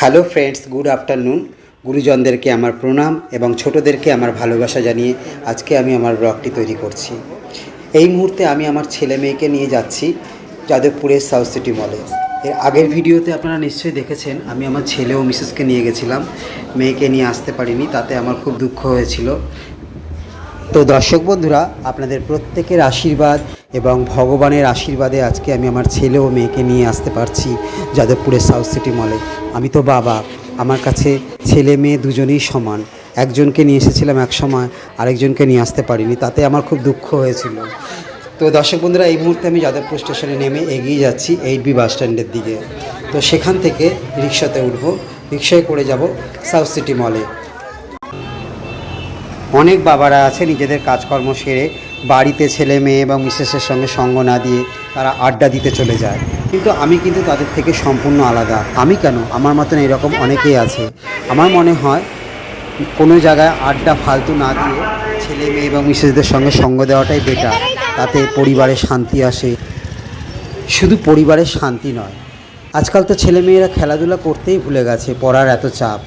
Hello friends, good afternoon. গুরুজনদেরকে আমার প্রণাম এবং ছোটদেরকে আমার ভালোবাসা জানিয়ে আজকে আমি আমার ব্লগটি তৈরি করছি। এই মুহূর্তে আমি আমার ছেলে মেয়েকে নিয়ে যাচ্ছি যাদবপুরের সাউথ সিটি মলে। এর আগের ভিডিওতে আপনারা নিশ্চয়ই দেখেছেন আমি আমার ছেলে ও মিসেসকে নিয়ে গেছিলাম, মেয়েকে নিয়ে আসতে পারিনি, তাতে আমার খুব দুঃখ হয়েছিল। তো দর্শক বন্ধুরা, আপনাদের প্রত্যেকের আশীর্বাদ এবং ভগবানের আশীর্বাদে আজকে আমি আমার ছেলে ও মেয়েকে নিয়ে আসতে পারছি যাদবপুরের সাউথ সিটি মলে। আমি তো বাবা, আমার কাছে ছেলে মেয়ে দুজনেই সমান। একজনকে নিয়ে এসেছিলাম এক সময়, আরেকজনকে নিয়ে আসতে পারিনি, তাতে আমার খুব দুঃখ হয়েছিল। তো দর্শক বন্ধুরা, এই মুহূর্তে আমি যাদবপুর স্টেশনে নেমে এগিয়ে যাচ্ছি 8B বাস স্ট্যান্ডের দিকে। তো সেখান থেকে রিক্সাতে উঠবো, রিক্সায় করে যাব সাউথ সিটি মলে। অনেক বাবারা আছে নিজেদের কাজকর্ম সেরে বাড়িতে ছেলে মেয়ে এবং মিসেসের সঙ্গে সঙ্গ না দিয়ে তারা আড্ডা দিতে চলে যায়, কিন্তু আমি কিন্তু তাদের থেকে সম্পূর্ণ আলাদা। আমি কেন, আমার মতন এরকম অনেকেই আছে। আমার মনে হয় কোনো জায়গায় আড্ডা ফালতু না দিয়ে ছেলে মেয়ে এবং মিসেসদের সঙ্গে সঙ্গ দেওয়াটাই বেটার। তাতে পরিবারের শান্তি আসে। শুধু পরিবারের শান্তি নয়, আজকাল তো ছেলে মেয়েরা খেলাধুলা করতেই ভুলে গেছে, পড়ার এত চাপ।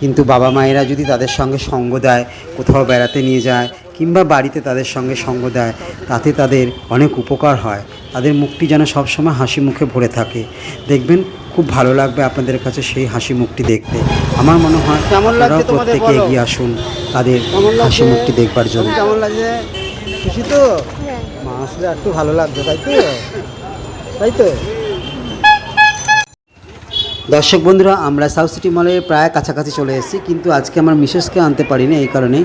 কিন্তু বাবা মায়েরা যদি তাদের সঙ্গে সঙ্গ দেয়, কোথাও বেড়াতে নিয়ে যায় কিংবা বাড়িতে তাদের সঙ্গে সঙ্গ দেয়, তাতে তাদের অনেক উপকার হয়। তাদের মুখটি যেন সবসময় হাসি মুখে ভরে থাকে। দেখবেন, খুব ভালো লাগবে আপনাদের কাছে সেই হাসি মুখটি দেখতে। আমার মনে হয় আপনারাও প্রত্যেকে এগিয়ে আসুন তাদের হাসি মুখটি দেখবার জন্য। কেমন লাগছে? খুশি তো? মা আসলে একটু ভালো লাগছে, তাই তো? তাই তো? দর্শক বন্ধুরা, আমরা সাউথ সিটি মলে প্রায় কাছাকাছি চলে এসেছি, কিন্তু আজকে আমার মিসেসকে আনতে পারিনি। এই কারণেই,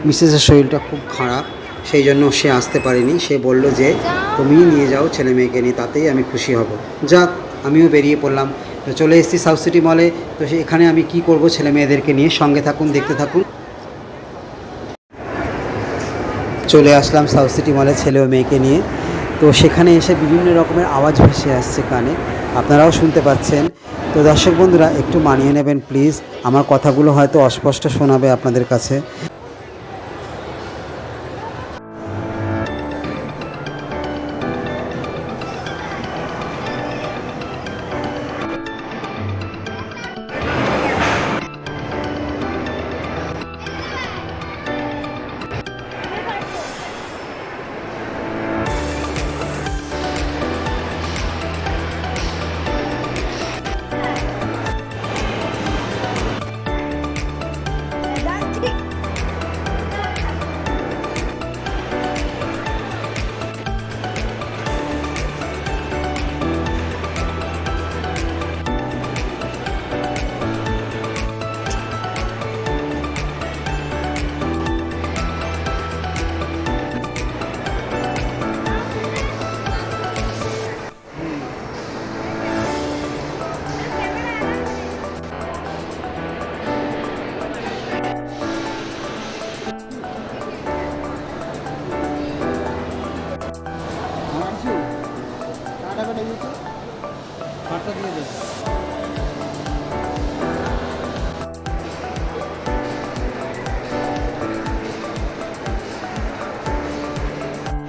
মিসেসের শরীরটা খুব খারাপ, সেই জন্য সে আসতে পারেনি। সে বলল যে তুমি নিয়ে যাও ছেলে মেয়েকে নিয়ে, তাতেই আমি খুশি হব। যাক, আমিও বেরিয়ে পড়লাম। তো চলে এসেছি সাউথ সিটি মলে। তো এখানে আমি কি করব, ছেলে মেয়েদেরকে নিয়ে সঙ্গে থাকুন, দেখতে থাকুন। চলে আসলাম সাউথ সিটি মলে ছেলে ও মেয়েকে নিয়ে। তো সেখানে এসে বিভিন্ন রকমের আওয়াজ ভেসে আসছে কানে, আপনারাও শুনতে পাচ্ছেন। তো দর্শক বন্ধুরা, একটু মানিয়ে নেবেন প্লিজ, আমার কথাগুলো হয়তো অস্পষ্ট শোনাবে আপনাদের কাছে।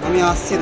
আমি আসছি।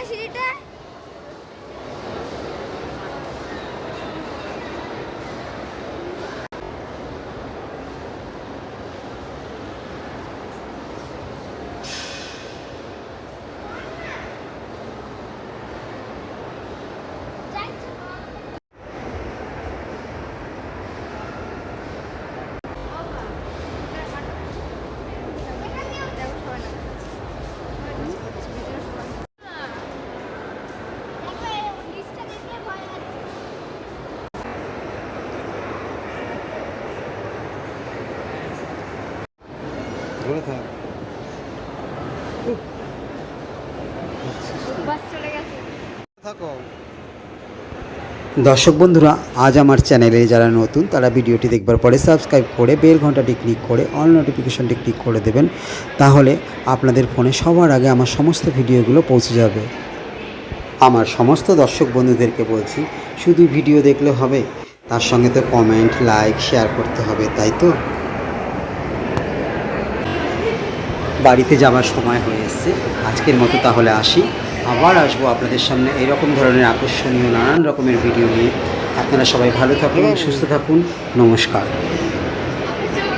সিঁড়িটা ধরে থাক। বাস চলে গেছে। থাকো। দর্শক বন্ধুরা, আজ আমার চ্যানেলে যারা নতুন তারা ভিডিওটি দেখবার পরে সাবস্ক্রাইব করে বেল ঘন্টাটি ক্লিক করে অল নোটিফিকেশনটি ক্লিক করে দেবেন, তাহলে আপনাদের ফোনে সবার আগে আমার সমস্ত ভিডিওগুলো পৌঁছে যাবে। আমার সমস্ত দর্শক বন্ধুদেরকে বলছি, শুধু ভিডিও দেখলে হবে, তার সঙ্গে তো কমেন্ট, লাইক, শেয়ার করতে হবে, তাই তো? বাড়িতে যাওয়ার সময় হয়ে এসছে, আজকের মতো তাহলে আসি। আবার আসবো আপনাদের সামনে এরকম ধরনের আকর্ষণীয় নানান রকমের ভিডিও নিয়ে। আপনারা সবাই ভালো থাকুন, সুস্থ থাকুন, নমস্কার।